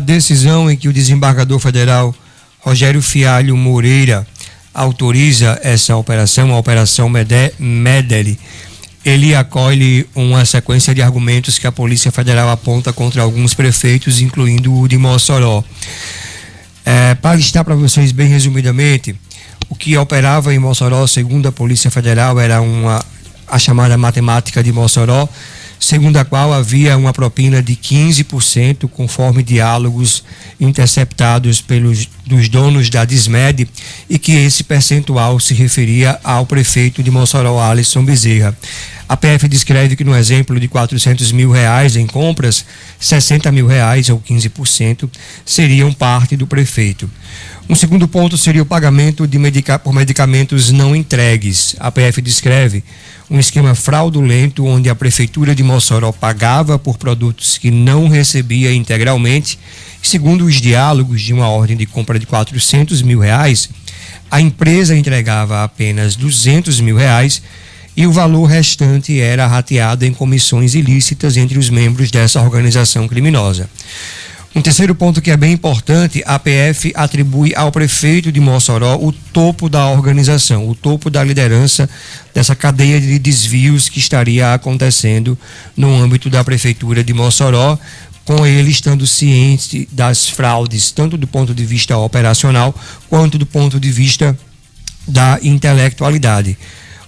decisão em que o desembargador federal Rogério Fialho Moreira autoriza essa operação, a Operação Medellín, ele acolhe uma sequência de argumentos que a Polícia Federal aponta contra alguns prefeitos, incluindo o de Mossoró. Para listar para vocês bem resumidamente, o que operava em Mossoró, segundo a Polícia Federal, era a chamada matemática de Mossoró, segundo a qual havia uma propina de 15%, conforme diálogos interceptados dos donos da Dismed, e que esse percentual se referia ao prefeito de Mossoró, Alisson Bezerra. A PF descreve que no exemplo de R$400 mil em compras, R$60 mil, ou 15%, seriam parte do prefeito. Um segundo ponto seria o pagamento por medicamentos não entregues. A PF descreve um esquema fraudulento onde a Prefeitura de Mossoró pagava por produtos que não recebia integralmente. Segundo os diálogos de uma ordem de compra de R$400 mil, a empresa entregava apenas R$200 mil e o valor restante era rateado em comissões ilícitas entre os membros dessa organização criminosa. Um terceiro ponto que é bem importante, a PF atribui ao prefeito de Mossoró o topo da organização, o topo da liderança dessa cadeia de desvios que estaria acontecendo no âmbito da Prefeitura de Mossoró, com ele estando ciente das fraudes, tanto do ponto de vista operacional, quanto do ponto de vista da intelectualidade.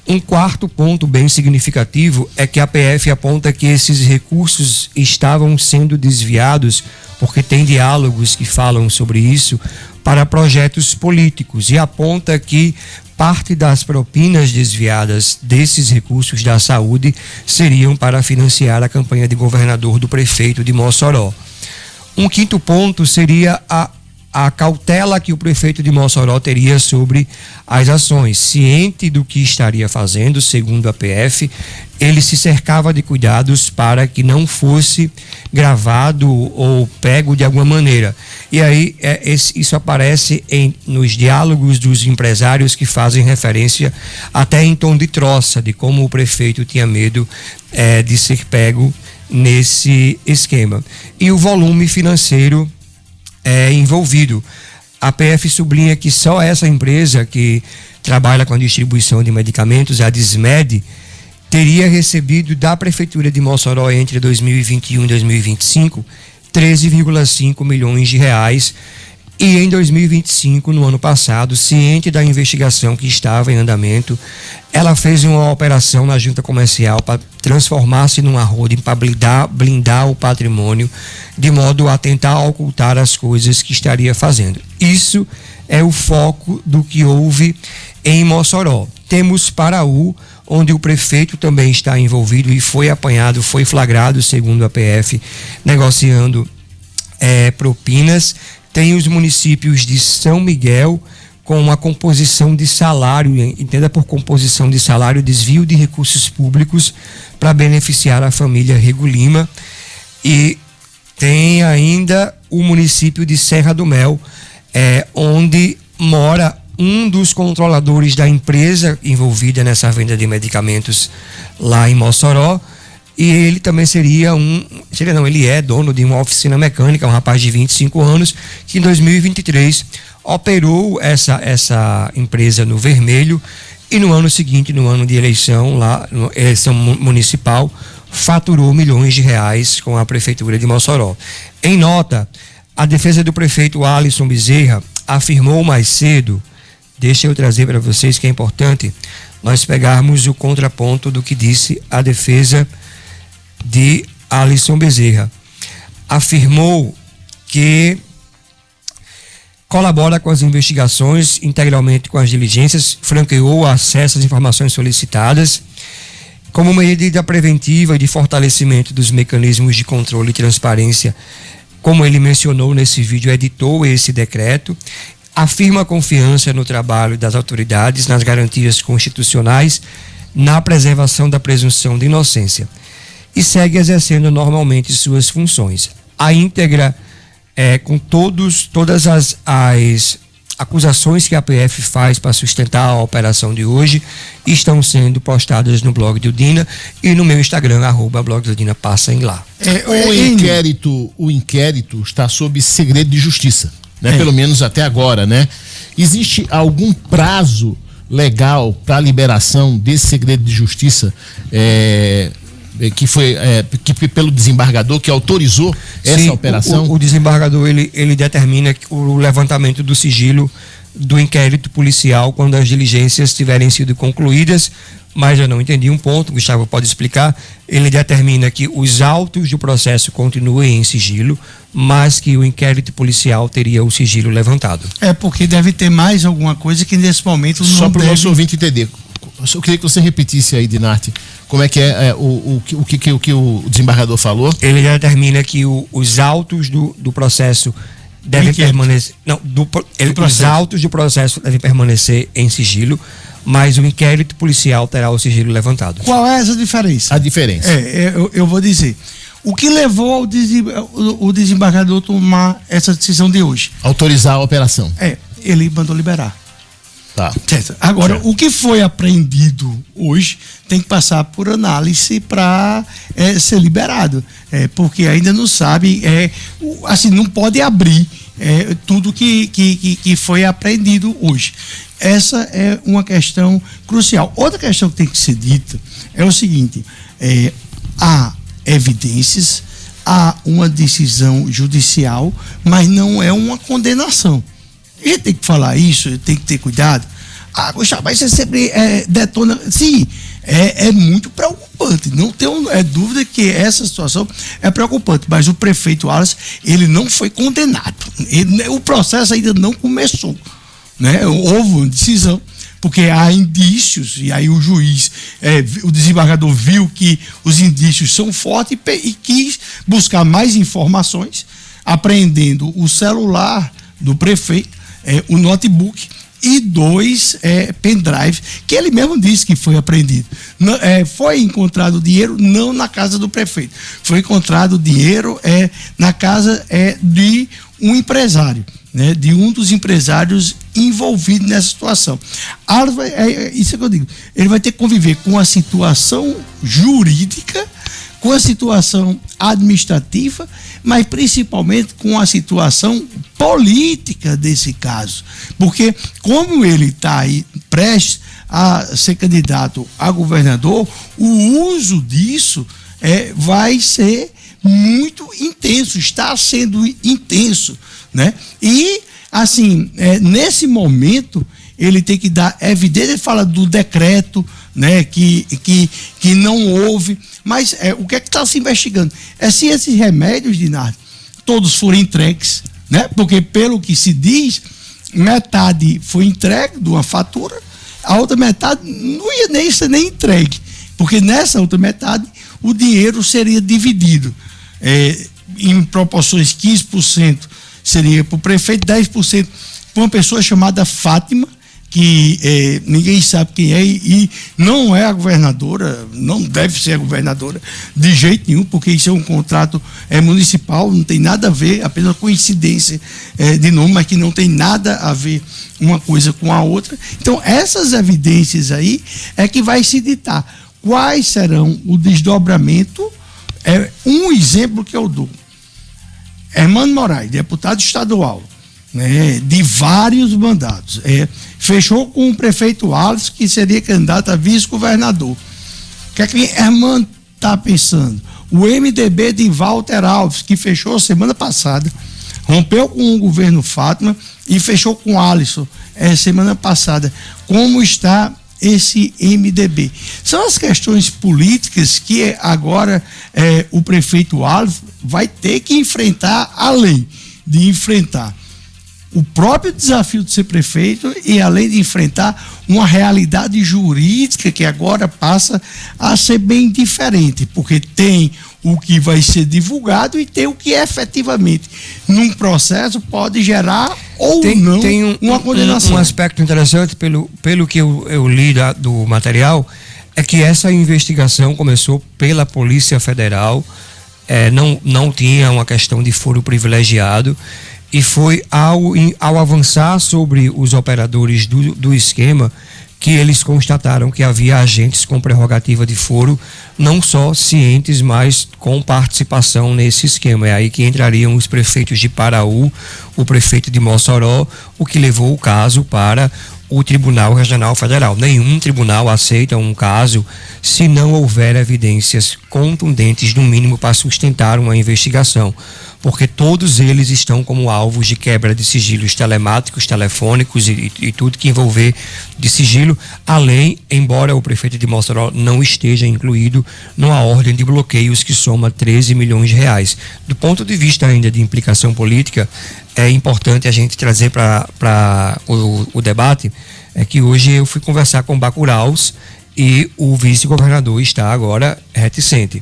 Um quarto ponto bem significativo é que a PF aponta que esses recursos estavam sendo desviados, porque tem diálogos que falam sobre isso, para projetos políticos, e aponta que parte das propinas desviadas desses recursos da saúde seriam para financiar a campanha de governador do prefeito de Mossoró. Um quinto ponto seria a cautela que o prefeito de Mossoró teria sobre as ações. Ciente do que estaria fazendo, segundo a PF, ele se cercava de cuidados para que não fosse gravado ou pego de alguma maneira. E aí isso aparece nos diálogos dos empresários que fazem referência até em tom de troça, de como o prefeito tinha medo de ser pego nesse esquema. E o volume financeiro envolvido. A PF sublinha que só essa empresa que trabalha com a distribuição de medicamentos, a Dismed, teria recebido da Prefeitura de Mossoró entre 2021 e 2025 R$13,5 milhões. E em 2025, no ano passado, ciente da investigação que estava em andamento, ela fez uma operação na junta comercial para transformar-se numa holding, para blindar o patrimônio, de modo a tentar ocultar as coisas que estaria fazendo. Isso é o foco do que houve em Mossoró. Temos Paraú, onde o prefeito também está envolvido e foi apanhado, foi flagrado, segundo a PF, negociando propinas. Tem os municípios de São Miguel, com uma composição de salário, entenda por composição de salário, desvio de recursos públicos para beneficiar a família Rego Lima. E tem ainda o município de Serra do Mel, onde mora um dos controladores da empresa envolvida nessa venda de medicamentos lá em Mossoró. E ele também ele é dono de uma oficina mecânica, um rapaz de 25 anos, que em 2023 operou essa empresa no vermelho, e no ano seguinte, no ano de eleição, eleição municipal, faturou milhões de reais com a Prefeitura de Mossoró. Em nota, a defesa do prefeito Alisson Bezerra afirmou mais cedo, deixa eu trazer para vocês que é importante nós pegarmos o contraponto do que disse a defesa de Alisson Bezerra. Afirmou que colabora com as investigações, integralmente com as diligências, franqueou o acesso às informações solicitadas, como medida preventiva e de fortalecimento dos mecanismos de controle e transparência. Como ele mencionou nesse vídeo, editou esse decreto, afirma confiança no trabalho das autoridades, nas garantias constitucionais, na preservação da presunção de inocência, e segue exercendo normalmente suas funções. A íntegra com todas acusações que a PF faz para sustentar a operação de hoje estão sendo postadas no blog do Dina e no meu Instagram, @blog do Dina, passem lá. O inquérito está sob segredo de justiça, né? Pelo menos até agora, né? Existe algum prazo legal para a liberação desse segredo de justiça que foi pelo desembargador que autorizou essa operação? O desembargador ele determina o levantamento do sigilo do inquérito policial quando as diligências tiverem sido concluídas, mas eu não entendi um ponto, Gustavo pode explicar. Ele determina que os autos do processo continuem em sigilo, mas que o inquérito policial teria o sigilo levantado. Porque deve ter mais alguma coisa que nesse momento não Só para o nosso ouvinte entender. Eu queria que você repetisse aí, Dinarte, como é que o que o desembargador falou. Ele determina que os autos do processo devem permanecer. Não, os autos do processo devem permanecer em sigilo, mas o inquérito policial terá o sigilo levantado. Qual é essa diferença? A diferença. Eu vou dizer. O que levou o desembargador a tomar essa decisão de hoje? Autorizar a operação. Ele mandou liberar. Tá. Certo. Agora, o que foi apreendido hoje tem que passar por análise para ser liberado. Porque ainda não sabe, assim, não pode abrir tudo que foi apreendido hoje. Essa é uma questão crucial. Outra questão que tem que ser dita é o seguinte: há evidências, há uma decisão judicial, mas não é uma condenação. A gente tem que falar isso, tem que ter cuidado. Gustavo, mas você sempre detona. Sim, é muito preocupante. Não tem dúvida que essa situação é preocupante. Mas o prefeito Wallace, ele não foi condenado. O processo ainda não começou, né? Houve uma decisão, porque há indícios, e aí o juiz, o desembargador viu que os indícios são fortes e quis buscar mais informações, apreendendo o celular do prefeito, o notebook e 2 pendrives, que ele mesmo disse que foi apreendido. Foi encontrado dinheiro não na casa do prefeito, foi encontrado dinheiro na casa de um empresário, né, de um dos empresários envolvidos nessa situação. Isso é que eu digo, ele vai ter que conviver com a situação jurídica, com a situação administrativa, mas principalmente com a situação política desse caso. Porque como ele está aí prestes a ser candidato a governador, o uso disso vai ser muito intenso, está sendo intenso, né? E, assim, nesse momento, ele tem que dar evidência. Ele fala do decreto, né, que não houve, mas o que é que está se investigando? Se esses remédios, Dinardo, todos foram entregues, né? Porque pelo que se diz, metade foi entregue de uma fatura, a outra metade não ia nem ser nem entregue, porque nessa outra metade o dinheiro seria dividido em proporções: 15% seria para o prefeito, 10% para uma pessoa chamada Fátima, que ninguém sabe quem é e não é a governadora, não deve ser a governadora de jeito nenhum, porque isso é um contrato municipal, não tem nada a ver, apenas coincidência de nome, mas que não tem nada a ver uma coisa com a outra. Então, essas evidências aí é que vai se ditar quais serão o desdobramento. Um exemplo que eu dou: Hermano Moraes, deputado estadual, né, de vários mandatos, fechou com o prefeito Wallace, que seria candidato a vice-governador. O que é que Hermano está pensando? O MDB de Walter Alves, que fechou semana passada, rompeu com o governo Fátima e fechou com Alisson semana passada. Como está esse MDB? São as questões políticas que agora o prefeito Wallace vai ter que enfrentar, além de enfrentar o próprio desafio de ser prefeito e além de enfrentar uma realidade jurídica que agora passa a ser bem diferente, porque tem o que vai ser divulgado e tem o que efetivamente num processo pode gerar ou não uma condenação. Um aspecto interessante pelo que eu li do material é que essa investigação começou pela Polícia Federal, não tinha uma questão de foro privilegiado. E foi ao avançar sobre os operadores do esquema que eles constataram que havia agentes com prerrogativa de foro, não só cientes, mas com participação nesse esquema. É aí que entrariam os prefeitos de Paraú, o prefeito de Mossoró, o que levou o caso para o Tribunal Regional Federal. Nenhum tribunal aceita um caso se não houver evidências contundentes, no mínimo, para sustentar uma investigação, porque todos eles estão como alvos de quebra de sigilos telemáticos, telefônicos e tudo que envolver de sigilo, além, embora o prefeito de Mossoró não esteja incluído numa ordem de bloqueios que soma 13 milhões de reais. Do ponto de vista ainda de implicação política, é importante a gente trazer para o debate, é que hoje eu fui conversar com Bacuraus e o vice-governador está agora reticente.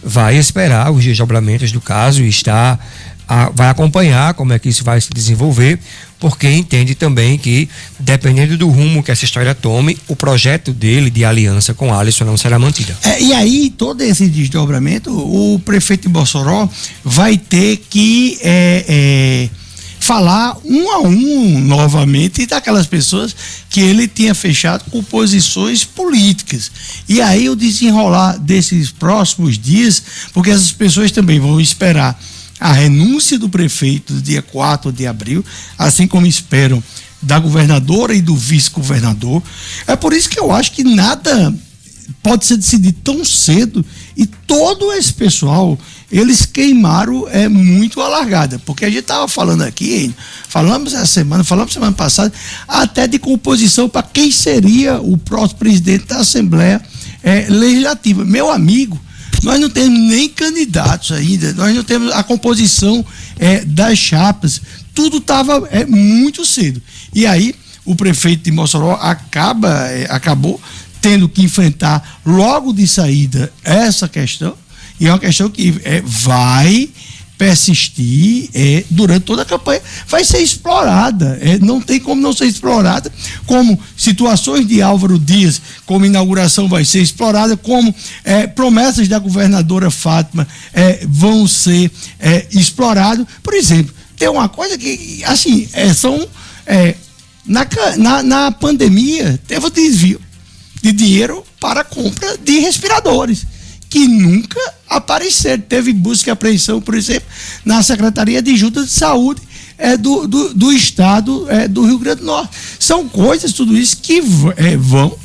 Vai esperar os desdobramentos do caso e vai acompanhar como é que isso vai se desenvolver, porque entende também que, dependendo do rumo que essa história tome, o projeto dele de aliança com Alisson não será mantido. E aí, todo esse desdobramento, o prefeito de Mossoró vai ter que falar um a um novamente daquelas pessoas que ele tinha fechado com posições políticas. E aí o desenrolar desses próximos dias, porque essas pessoas também vão esperar a renúncia do prefeito do dia 4 de abril, assim como esperam da governadora e do vice-governador. É por isso que eu acho que nada pode ser decidido tão cedo, e todo esse pessoal, eles queimaram muito a largada, porque a gente estava falando aqui, falamos semana passada, até de composição para quem seria o próximo presidente da Assembleia Legislativa. Meu amigo, nós não temos nem candidatos ainda, nós não temos a composição das chapas, tudo estava muito cedo. E aí o prefeito de Mossoró acabou tendo que enfrentar logo de saída essa questão, e é uma questão que vai persistir durante toda a campanha, vai ser explorada, não tem como não ser explorada, como situações de Álvaro Dias, como inauguração vai ser explorada, como promessas da governadora Fátima vão ser exploradas. Por exemplo, tem uma coisa que, assim, na pandemia teve o desvio de dinheiro para a compra de respiradores, que nunca apareceram. Teve busca e apreensão, por exemplo, na Secretaria de Junta de Saúde do Estado do Rio Grande do Norte. São coisas, tudo isso, que vão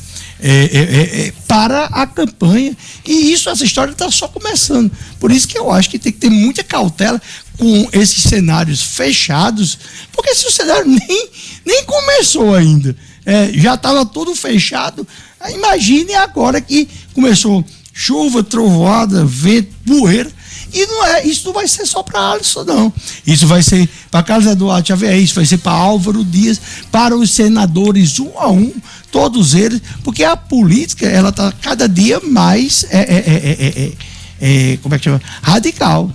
para a campanha, e essa história está só começando. Por isso que eu acho que tem que ter muita cautela com esses cenários fechados, porque esse cenário nem começou ainda, já estava tudo fechado. Imagine agora que começou chuva, trovoada, vento, poeira, e isso não vai ser só para Alisson, não. Isso vai ser para Carlos Eduardo Xavier, isso vai ser para Álvaro Dias, para os senadores um a um, todos eles, porque a política, ela está cada dia mais como é que chama? Radical.